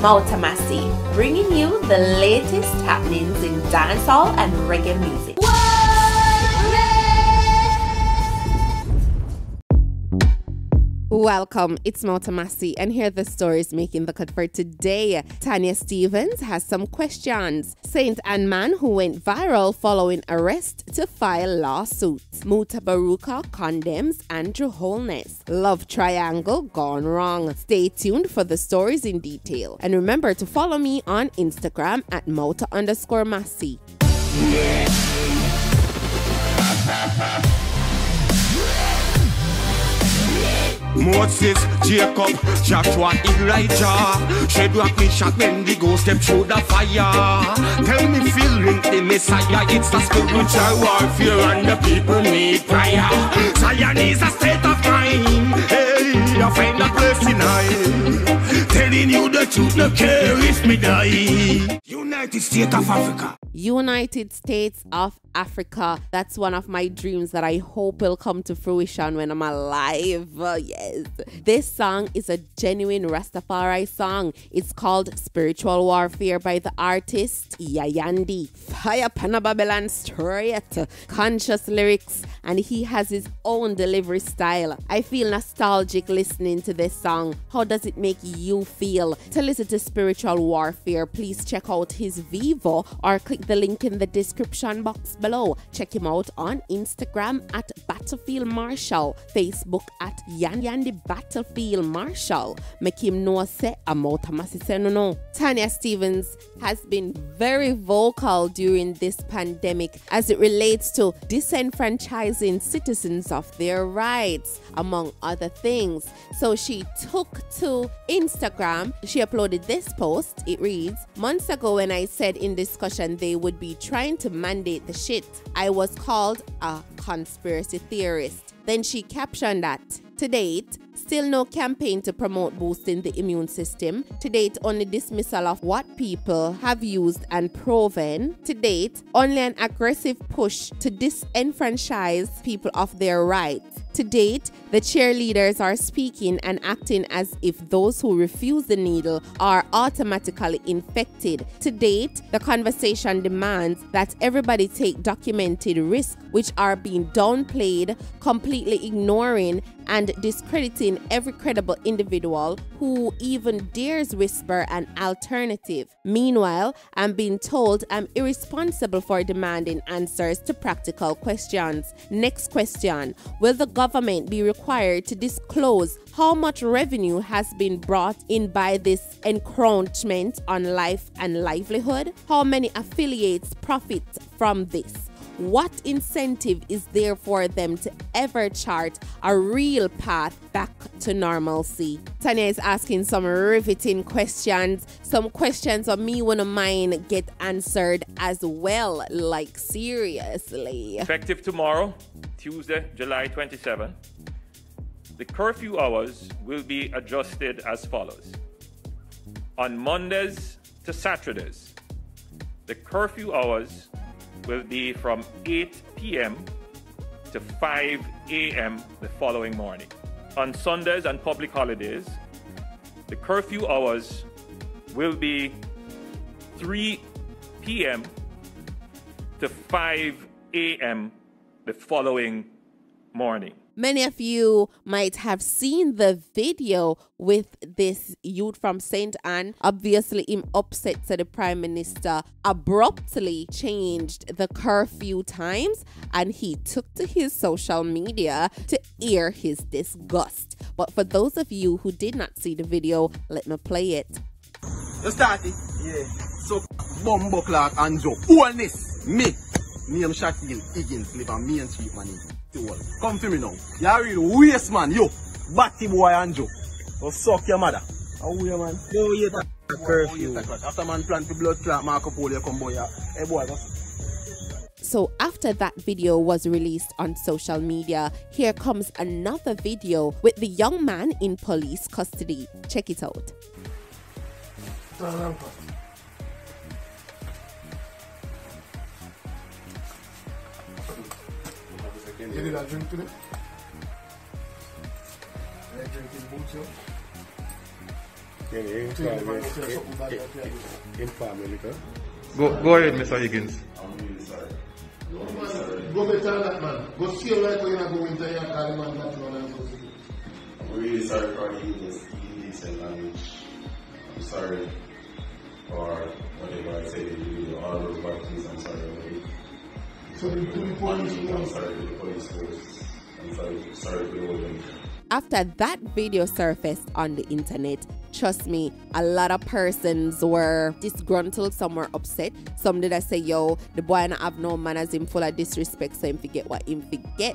Mutabaruka, bringing you the latest happenings in dancehall and reggae music. Welcome, it's Mutabaruka, and here are the stories making the cut for today. Tanya Stevens has some questions. Saint Anne man who went viral following arrest to file lawsuits. Mutabaruka condemns Andrew Holness. Love triangle gone wrong. Stay tuned for the stories in detail. And remember to follow me on Instagram at Mota_Masi. Moses, Jacob, Joshua, Elijah, Shadrach, Meshach, Abednego step through the fire. Tell me, feeling the Messiah, it's the spiritual warfare and the people need prayer. Zion is a state of mind. Hey, I find a place in I. Telling you the truth, no care if me die. United States of Africa. United States of Africa. That's one of my dreams that I hope will come to fruition when I'm alive. Yes. This song is a genuine Rastafari song. It's called Spiritual Warfare by the artist Yahyandy. Fire Pana Babylon straight. Conscious lyrics, and he has his own delivery style. I feel nostalgic listening to this song. How does it make you feel? To listen to Spiritual Warfare, please check out his Vivo or click the link in the description box below. Check him out on Instagram at Battlefield Marshall, Facebook at Yahyandy Battlefield Marshall. Make him know say no. Tanya Stevens has been very vocal during this pandemic as it relates to disenfranchising citizens of their rights, among other things. So she took to Instagram. She uploaded this post. It reads, "Months ago when I said in discussion they would be trying to mandate the shit, I was called a conspiracy theorist." Then she captioned that, "To date, still no campaign to promote boosting the immune system. To date, only dismissal of what people have used and proven. To date, only an aggressive push to disenfranchise people of their rights. To date, the cheerleaders are speaking and acting as if those who refuse the needle are automatically infected. To date, the conversation demands that everybody take documented risks which are being downplayed, completely ignoring and discrediting every credible individual who even dares whisper an alternative. Meanwhile, I'm being told I'm irresponsible for demanding answers to practical questions. Next question, will the government be required to disclose how much revenue has been brought in by this encroachment on life and livelihood? How many affiliates profit from this? What incentive is there for them to ever chart a real path back to normalcy?" Tanya is asking some riveting questions. Some questions of me wanna mind get answered as well. Like, seriously. Effective tomorrow, Tuesday, July 27, the curfew hours will be adjusted as follows. On Mondays to Saturdays, the curfew hours will be from 8 p.m. to 5 a.m. the following morning. On Sundays and public holidays, the curfew hours will be 3 p.m. to 5 a.m. the following morning. Many of you might have seen the video with this youth from St. Anne. Obviously, him upset to the Prime Minister abruptly changed the curfew times, and he took to his social media to air his disgust. But for those of you who did not see the video, let me play it. You start it? Yeah. So, Bumbo Clark and Joe. Holness. Me. Name Shaquille Higgins live on Main Street, man. Come to me now. You're real waste, man. Yo, Batty boy and Joe. Oh, suck your mother. How are you, man? Yo, you that curfew. After man plant the blood clot, Marco Polo come boy. Hey, boy, So after that video was released on social media, here comes another video with the young man in police custody. Check it out. You did a drink today? I drink in boots, yo. Go ahead, Mr. Higgins. I'm really sorry. Go better than that, man. Go see like when you go into your car, man, that one and go see. I'm really sorry for the indecent language. I'm sorry for whatever I said. All those bad things, I'm sorry. So the police, I'm sorry to the police force. I'm sorry to the whole thing. After that video surfaced on the internet, trust me, a lot of persons were disgruntled, some were upset. Some did I say, yo, the boy not have no manners, him full of disrespect, so him forget what him forget.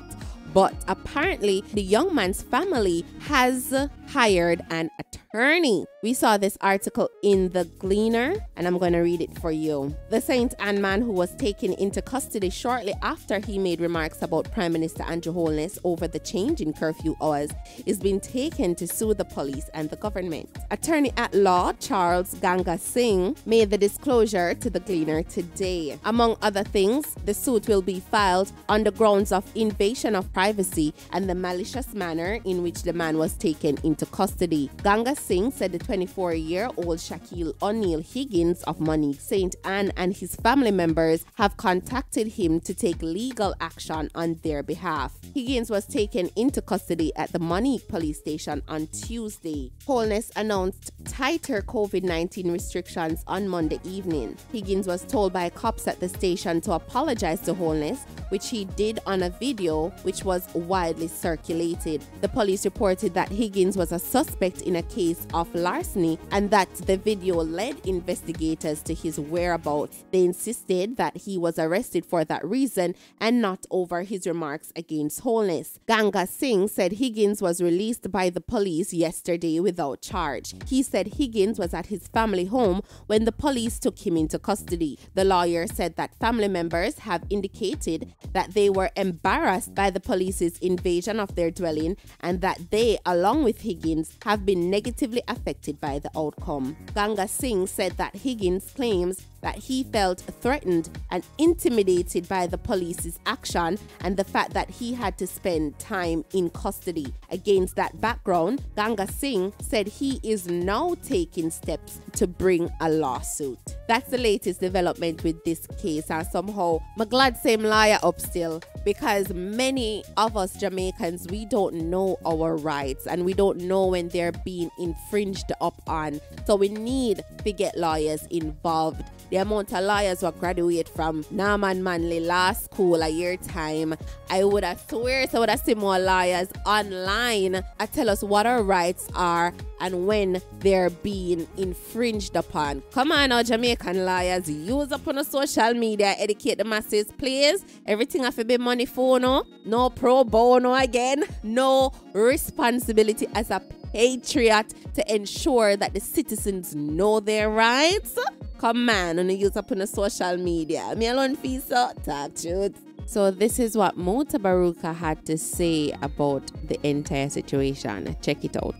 But apparently, the young man's family has hired an attorney. We saw this article in The Gleaner, and I'm going to read it for you. The St. Anne man, who was taken into custody shortly after he made remarks about Prime Minister Andrew Holness over the change in curfew hours, is being taken to sue the police and the government. Attorney at law Charles Ganga Singh made the disclosure to The Gleaner today. Among other things, the suit will be filed on the grounds of invasion of privacy and the malicious manner in which the man was taken into custody. Ganga Singh said the 24-year-old Shaquille O'Neal Higgins of Monique St. Anne and his family members have contacted him to take legal action on their behalf. Higgins was taken into custody at the Monique police station on Tuesday. Holness announced tighter COVID-19 restrictions on Monday evening. Higgins was told by cops at the station to apologize to Holness, which he did on a video which was widely circulated. The police reported that Higgins was a suspect in a case of larceny and that the video led investigators to his whereabouts. They insisted that he was arrested for that reason and not over his remarks against Holness. Ganga Singh said Higgins was released by the police yesterday without charge. He said Higgins was at his family home when the police took him into custody. The lawyer said that family members have indicated that they were embarrassed by the police's invasion of their dwelling and that they, along with Higgins, have been negatively affected by the outcome. Ganga Singh said that Higgins claims that he felt threatened and intimidated by the police's action and the fact that he had to spend time in custody. Against that background, Ganga Singh said he is now taking steps to bring a lawsuit. That's the latest development with this case, and somehow I'm glad same lawyer up still, because many of us Jamaicans, we don't know our rights and we don't know when they're being infringed upon. So we need to get lawyers involved. The amount of lawyers who graduate from Norman Manley Law School a year time, I would have swear I would have seen more lawyers online tell us what our rights are and when they're being infringed upon. Come on now, Jamaican lawyers, use up on the social media, educate the masses, please. Everything have to be money for no pro bono again, no responsibility as a patriot to ensure that the citizens know their rights. Come on, and use up on the social media. Me alone feel so talk truth. So this is what Mutabaruka had to say about the entire situation. Check it out.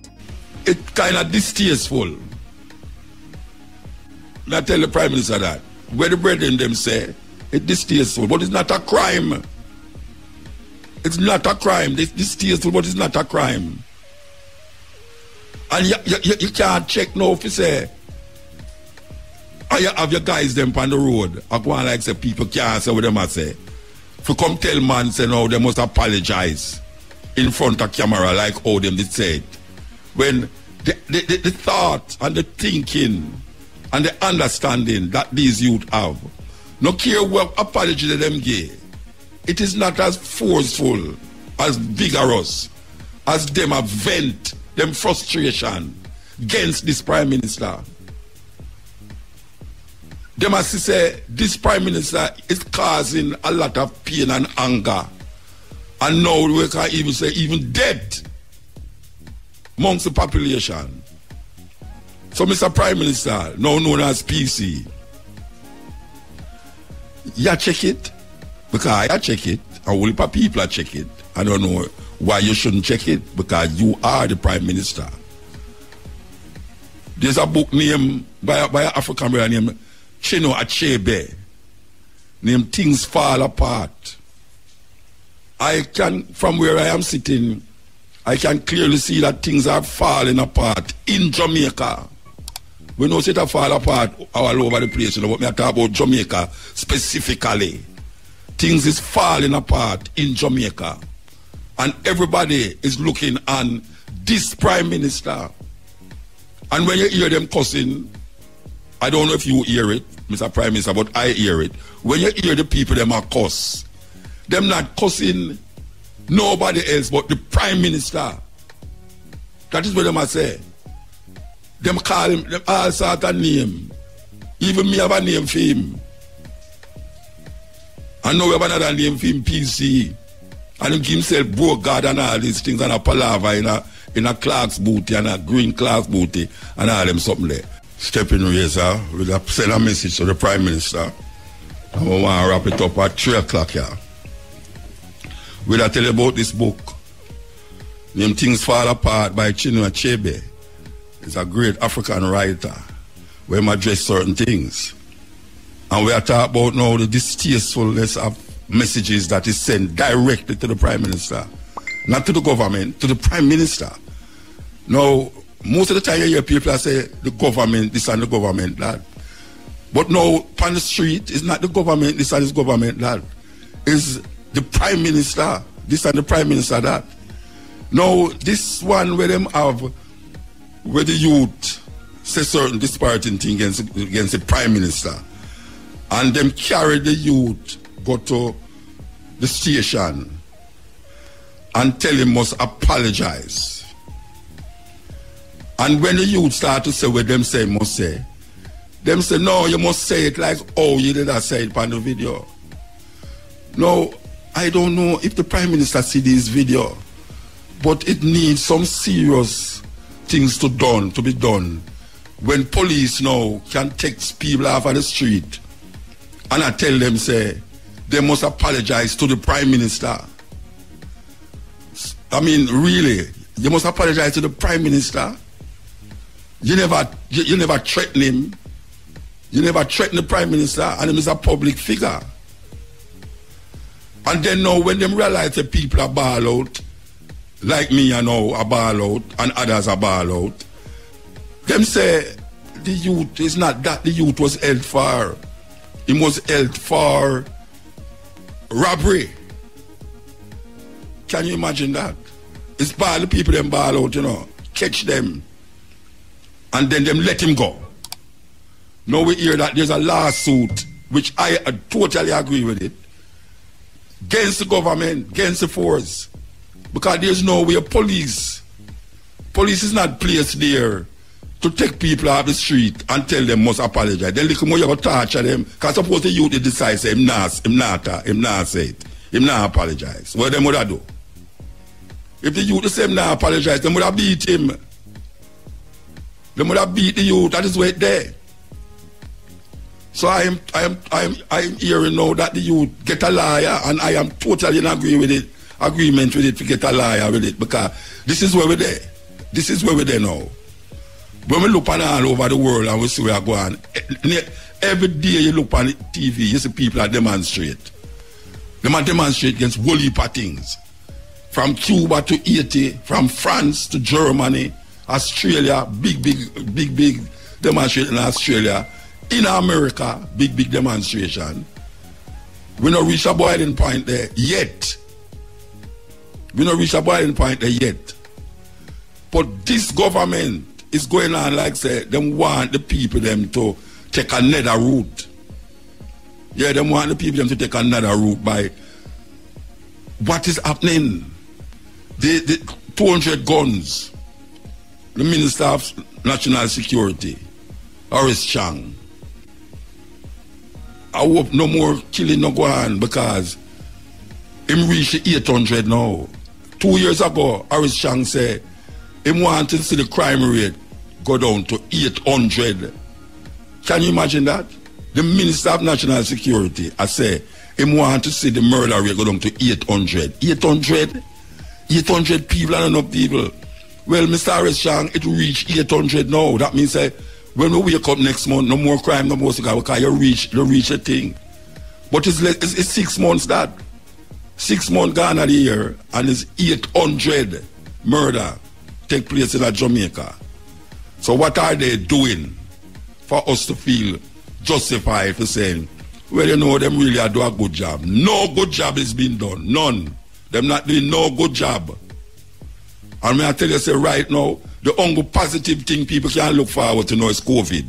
It's kind of distasteful. I tell the Prime Minister that. Where the brethren them say, it's distasteful, but it's not a crime. It's not a crime. It's distasteful, but it's not a crime. And you can't check now if you say, or you have your guys them on the road. I go on like say people can't say what them I say. If you come tell man say no, they must apologize in front of camera like how them did say it. When the thought and the thinking and the understanding that these youth have, no care what apology that them give, it is not as forceful, as vigorous as them a vent them frustration against this Prime Minister. They must say this Prime Minister is causing a lot of pain and anger. And now we can even say even death amongst the population. So Mr. Prime Minister, now known as PC, you check it? Because I check it, and all the people check it. I don't know why you shouldn't check it, because you are the Prime Minister. There's a book named by an African man named Chino Achebe, named Things Fall Apart. I can, from where I am sitting, I can clearly see that things are falling apart in Jamaica. We know it fall apart all over the place, you know, but me talk about Jamaica specifically. Things is falling apart in Jamaica. And everybody is looking on this Prime Minister. And when you hear them cussing, I don't know if you hear it, Mr. Prime Minister, but I hear it. When you hear the people, them are cuss. Them not cussing nobody else but the Prime Minister. That is what them are say. Them call him, them all sort of name. Even me have a name for him. And now we have another name for him, PC. And him give himself broke God and all these things and a palaver in a Clark's booty and a green Clark's booty and all them something there. Stepping razor with a send a message to the Prime Minister. And we want to wrap it up at 3 o'clock here. We'll tell you about this book. Named Things Fall Apart by Chinua Achebe. He's a great African writer where he address certain things. And we are talking about now the distastefulness of messages that is sent directly to the Prime Minister. Not to the government, to the Prime Minister. Now, most of the time you hear people say the government, this and the government, that. But now, on the street, it's not the government, this and this government, that. It's the Prime Minister, this and the Prime Minister, that. Now, this one where them have, where the youth say certain disparaging things against the Prime Minister, and them carry the youth, go to the station, and tell him must apologize. And when the youth start to say what them say must say, them say, no, you must say it like, oh, you did not say it on the video. No, I don't know if the Prime Minister see this video, but it needs some serious things to be done. When police now can take people off of the street, and I tell them, say, they must apologize to the Prime Minister. I mean, really, you must apologize to the Prime Minister. You never threaten him. You never threaten the Prime Minister, and him is a public figure. And then now, when them realize that people are ball out, like me, you know, are ball out, and others are ball out, them say the youth is not that the youth was held for. He was held for robbery. Can you imagine that? It's bad the people them ball out, you know, catch them, and then them let him go. Now we hear that there's a lawsuit, which I totally agree with it, against the government, against the force, because there's no way police is not placed there to take people off the street and tell them must apologize. Then look more you have to torture them, because suppose the youth decide say him not say it, him not apologize. What them would have do? If the youth say him not apologize, they would have beat him. They would have beat the youth. That is where it's there. So I am hearing now that the youth get a lawyer, and I am totally in agreement with it to get a lawyer with it, because this is where we're there. This is where we're there now. When we look on all over the world and we see where we're going, every day you look on TV, you see people that demonstrate. They demonstrate against whole heap of things. From Cuba to Haiti, from France to Germany, Australia, big demonstration in Australia. In America, big demonstration. We not reach a boiling point there yet. But this government is going on like say, them want the people them to take another route. Yeah, them want the people them to take another route by what is happening. The 200 guns. The Minister of National Security, Horace Chang. I hope no more killing no go on, because him reach 800 now. 2 years ago, Horace Chang said him want to see the crime rate go down to 800. Can you imagine that? The Minister of National Security, I say, him want to see the murder rate go down to 800. 800 people and enough people. Well, Mr. Horace Chang, it reach 800 now. That means when we wake up next month, no more crime, no more cigar, because you reach a thing. But it's 6 months that. 6 months gone a year, and it's 800 murder take place in Jamaica. So what are they doing? for us to feel justified for saying, well, you know, them really do a good job. No good job is being done. None. Them not doing no good job. And may I tell you, say right now, the only positive thing people can look forward to now is COVID.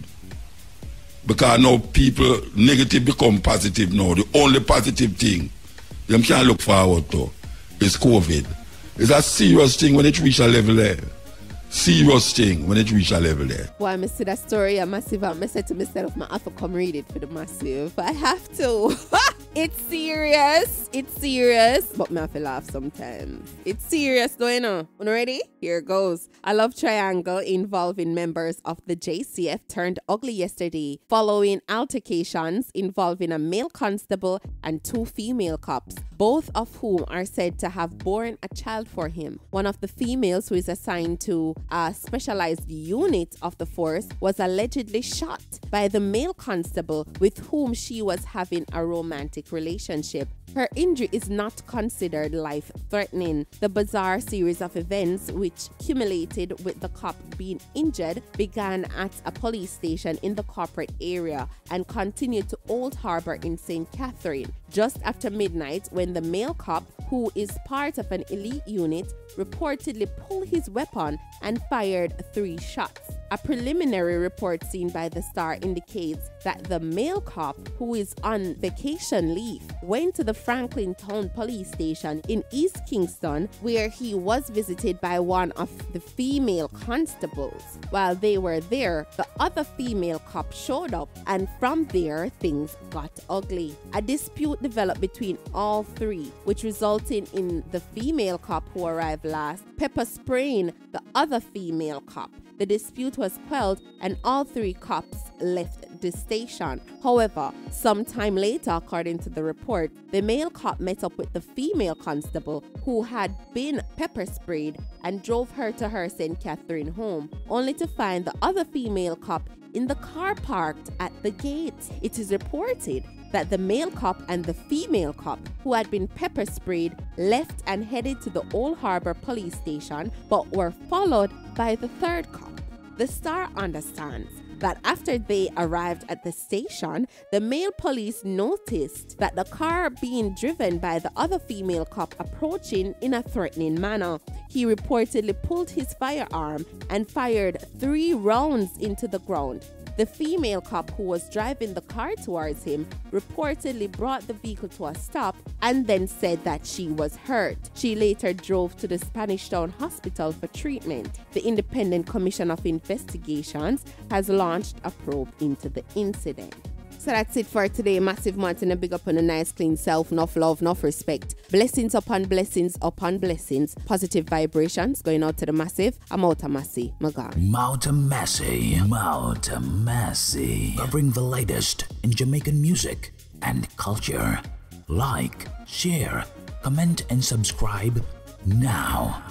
Because now people negative become positive now. The only positive thing them can look forward to is COVID. It's a serious thing when it reach a level there. Serious thing when it reach a level there. Why I see that story, a massive, I said to myself, I have to come read it for the massive. I have to. It's serious. It's serious. But me have to laugh sometimes. It's serious though, you know. You ready? Here goes. A love triangle involving members of the JCF turned ugly yesterday following altercations involving a male constable and 2 female cops, both of whom are said to have borne a child for him. One of the females, who is assigned to a specialized unit of the force, was allegedly shot by the male constable with whom she was having a romantic relationship. Her injury is not considered life-threatening. The bizarre series of events, which culminated with the cop being injured, began at a police station in the corporate area and continued to Old Harbor in St. Catherine just after midnight, when the male cop, who is part of an elite unit, reportedly pulled his weapon and fired 3 shots. A preliminary report seen by the Star indicates that the male cop, who is on vacation leave, went to the Franklin Town Police Station in East Kingston, where he was visited by one of the female constables. While they were there, the other female cop showed up, and from there, things got ugly. A dispute developed between all 3, which resulted in the female cop, who arrived last, pepper spraying the other female cop. The dispute was quelled and all 3 cops left the station. However, sometime later, according to the report, the male cop met up with the female constable who had been pepper sprayed and drove her to her St. Catherine home, only to find the other female cop in the car parked at the gate. It is reported that the male cop and the female cop, who had been pepper sprayed, left and headed to the Old Harbor police station, but were followed by the 3rd cop. The Star understands that after they arrived at the station, the male police noticed that the car being driven by the other female cop approaching in a threatening manner. He reportedly pulled his firearm and fired 3 rounds into the ground. The female cop, who was driving the car towards him, reportedly brought the vehicle to a stop and then said that she was hurt. She later drove to the Spanish Town Hospital for treatment. The Independent Commission of Investigations has launched a probe into the incident. So that's it for today. Massive Martin, a big up on a nice clean self, enough love, enough respect. Blessings upon blessings upon blessings. Positive vibrations going out to the massive. I'm out of Massey. My God. Massey. Covering the latest in Jamaican music and culture. Like, share, comment and subscribe now.